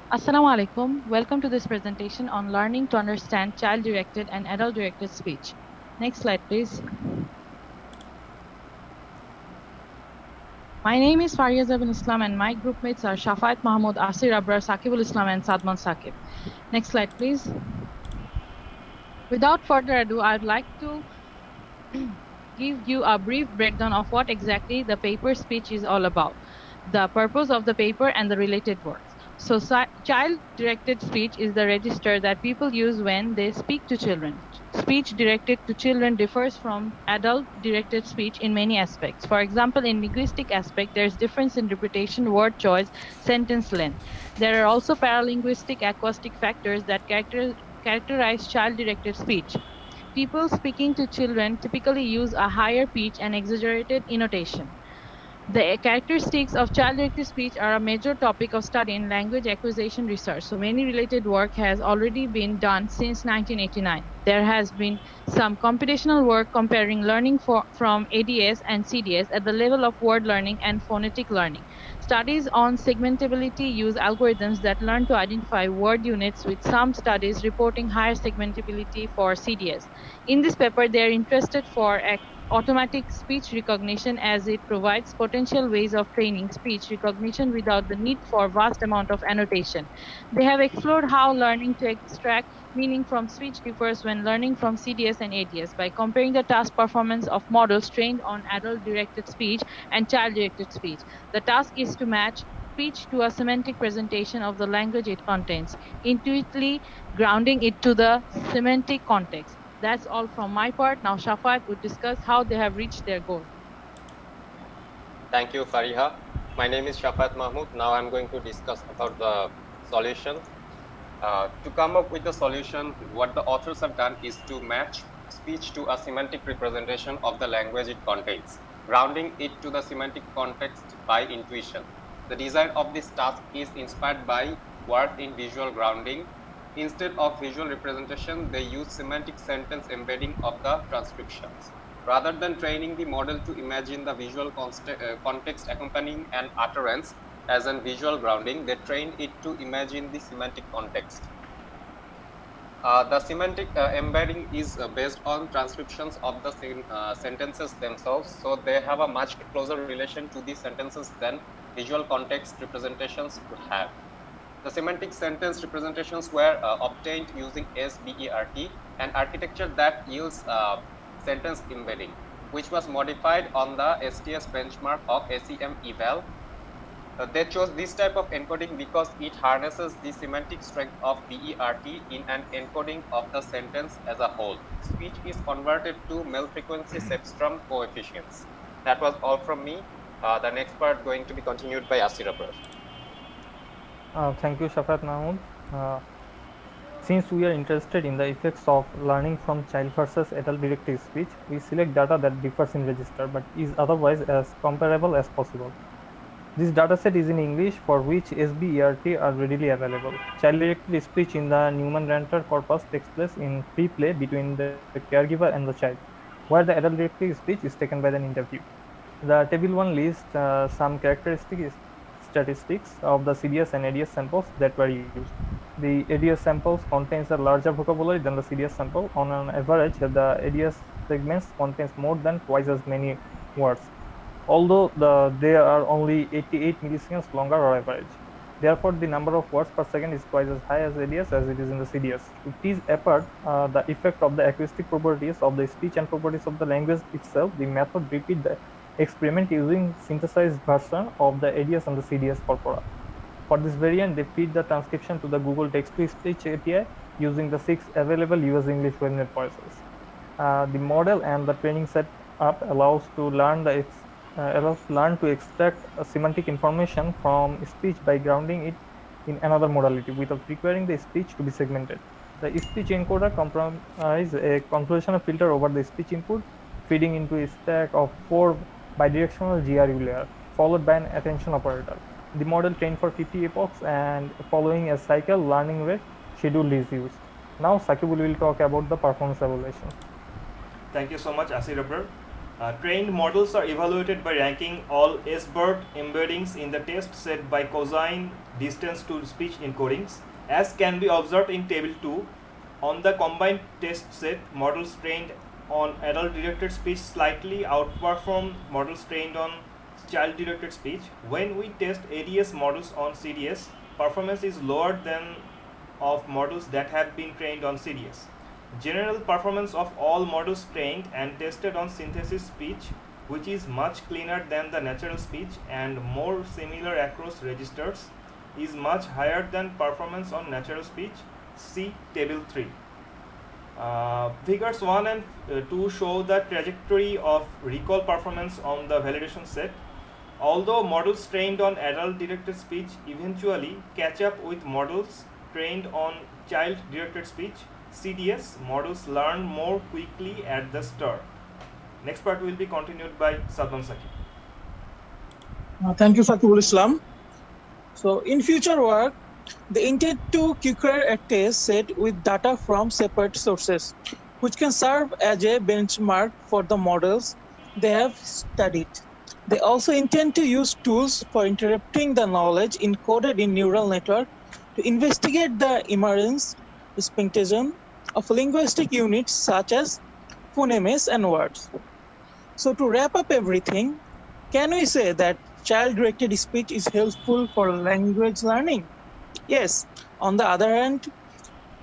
Assalamu alaikum. Welcome to this presentation on learning to understand child-directed and adult-directed speech. Next slide, please. My name is Faria Zabin Islam and my groupmates are Shafat Mahmoud, Asir Abrar, Sakibul Islam and Sadman Sakib. Next slide, please. Without further ado, I'd like to give you a brief breakdown of what exactly the paper speech is all about, the purpose of the paper and the related works. So child-directed speech is the register that people use when they speak to children. Speech directed to children differs from adult-directed speech in many aspects. For example, in linguistic aspect, there is difference in repetition, word choice, sentence length. There are also paralinguistic acoustic factors that characterize child-directed speech. People speaking to children typically use a higher pitch and exaggerated intonation. The characteristics of child-directed speech are a major topic of study in language acquisition research, so many related work has already been done since 1989. There has been some computational work comparing learning from ADS and CDS at the level of word learning and phonetic learning. Studies on segmentability use algorithms that learn to identify word units, with some studies reporting higher segmentability for CDS. In this paper, they are interested for automatic speech recognition as it provides potential ways of training speech recognition without the need for vast amount of annotation. They have explored how learning to extract meaning from speech differs when learning from CDS and ADS by comparing the task performance of models trained on adult-directed speech and child-directed speech. The task is to match speech to a semantic presentation of the language it contains, intuitively grounding it to the semantic context. That's all from my part. Now Shafat would discuss how they have reached their goal. Thank you, Fariha. My name is Shafat Mahmood. Now I'm going to discuss about the solution. To come up with the solution, what the authors have done is to match speech to a semantic representation of the language it contains, grounding it to the semantic context by intuition. The design of this task is inspired by work in visual grounding. Instead of visual representation, they use semantic sentence embedding of the transcriptions. Rather than training the model to imagine the visual context accompanying an utterance as a visual grounding, they trained it to imagine the semantic context. The semantic embedding is based on transcriptions of the sentences themselves, so they have a much closer relation to the sentences than visual context representations would have. The semantic sentence representations were obtained using SBERT, an architecture that yields sentence embedding, which was modified on the STS benchmark of SEM eval. They chose this type of encoding because it harnesses the semantic strength of BERT in an encoding of the sentence as a whole. Speech is converted to male frequency cepstrum coefficients. That was all from me. The next part going to be continued by Asir Abrar. Thank you, Shafat Mahmood. Since we are interested in the effects of learning from child versus adult directed speech, we select data that differs in register but is otherwise as comparable as possible. This dataset is in English, for which SBERT are readily available. Child-directed speech in the Neumann-Ranter corpus takes place in free play between the caregiver and the child, where the adult-directed speech is taken by the interview. The table 1 lists some statistics of the CDS and ADS samples that were used. The ADS samples contains a larger vocabulary than the CDS sample. On an average, the ADS segments contains more than twice as many words, although they are only 88 milliseconds longer or average. Therefore, the number of words per second is twice as high as ADS as it is in the CDS. To tease apart the effect of the acoustic properties of the speech and properties of the language itself, the method repeat the experiment using synthesized version of the ADS and the CDS corpora. For this variant, they feed the transcription to the Google Text-to-Speech API using the 6 available US English WebNet voices. The model and the training setup allows learn to extract semantic information from speech by grounding it in another modality without requiring the speech to be segmented. The speech encoder comprises a convolutional filter over the speech input, feeding into a stack of 4 bidirectional GRU layer, followed by an attention operator. The model trained for 50 epochs and following a cycle learning rate schedule is used. Now Sakibul will talk about the performance evaluation. Thank you so much, Asir Abrar. Trained models are evaluated by ranking all S-BERT embeddings in the test set by cosine distance to speech encodings. As can be observed in table 2, on the combined test set, models trained on adult-directed speech slightly outperform models trained on child-directed speech. When we test ADS models on CDS, performance is lower than of models that have been trained on CDS. General performance of all models trained and tested on synthesis speech, which is much cleaner than the natural speech and more similar across registers, is much higher than performance on natural speech. See table 3. Figures 1 and 2 show the trajectory of recall performance on the validation set. Although models trained on adult-directed speech eventually catch up with models trained on child-directed speech, CDS, models learn more quickly at the start. Next part will be continued by Sadman Saki. Thank you, Sakibul Islam. So, in future work, they intend to curate a test set with data from separate sources, which can serve as a benchmark for the models they have studied. They also intend to use tools for interpreting the knowledge encoded in neural network to investigate the emergence, syncretism of linguistic units such as phonemes and words. So to wrap up everything, can we say that child-directed speech is helpful for language learning? Yes. On the other hand,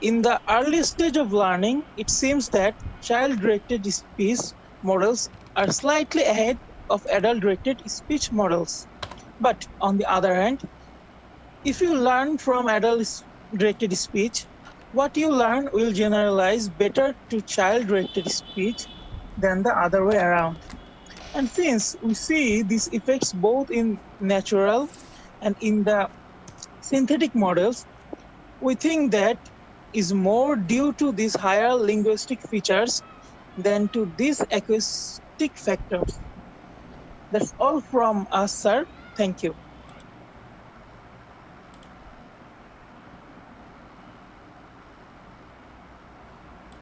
in the early stage of learning, it seems that child-directed speech models are slightly ahead of adult-directed speech models. But on the other hand, if you learn from adult-directed speech, what you learn will generalize better to child-directed speech than the other way around. And since we see these effects both in natural and in the synthetic models, we think that is more due to these higher linguistic features than to these acoustic factors. That's all from us, sir. Thank you.